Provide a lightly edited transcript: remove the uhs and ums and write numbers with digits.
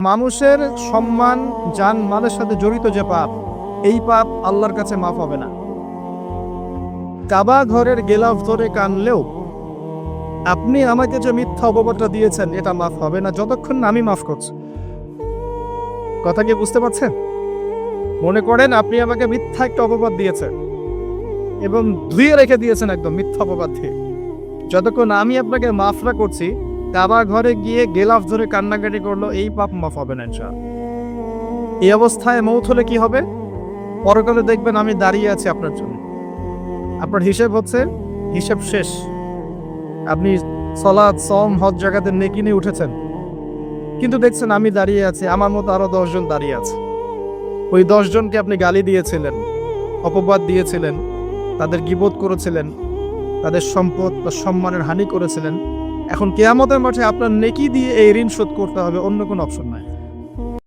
মানুষের সম্মান জান-মালের সাথে জড়িত যে পাপ, এই পাপ আল্লাহর কাছে মাফ হবে না। কাবা ঘরের গেলাফ ধরে কানলেও আপনি আমাকে যে মিথ্যা অপবাদটা দিয়েছেন এটা মাফ হবে না যতক্ষণ না আমি মাফ করছি। কথা কি বুঝতে পারছেন? মনে করেন আপনি আমাকে মিথ্যা একটা অপবাদ দিয়েছেন এবং ধুয়ে রেখে দিয়েছেন একদম মিথ্যা অপবাদ দিয়ে। যতক্ষণ আমি আপনাকে মাফ না করছি, কাবা ঘরে গিয়ে গেলাফ ধরে কান্নাকাটি করলো, এই পাপ মাফ হবে না ইনশাআল্লাহ। এই অবস্থায় মৌত হলে কি হবে? পরকালে দেখবেন আমি দাঁড়িয়ে আছি আপনার জন্য। আপনার হিসেব হচ্ছে, হিসেব শেষ। আপনি সালাত, সওম, হজ জাকাতের নেকি নিয়ে উঠেছেন, কিন্তু দেখছেন আমি দাঁড়িয়ে আছি, আমার মতো আরো 10 জন দাঁড়িয়ে আছে। ওই 10 জনকে আপনি গালি দিয়েছিলেন, অপবাদ দিয়েছিলেন, তাদের গীবত করেছিলেন, তাদের সম্পদ বা সম্মানের হানি করেছিলেন। এখন কিয়ামতের মাঠে আপনার নেকি দিয়ে এই ঋণ শোধ করতে হবে, অন্য কোনো অপশন নাই।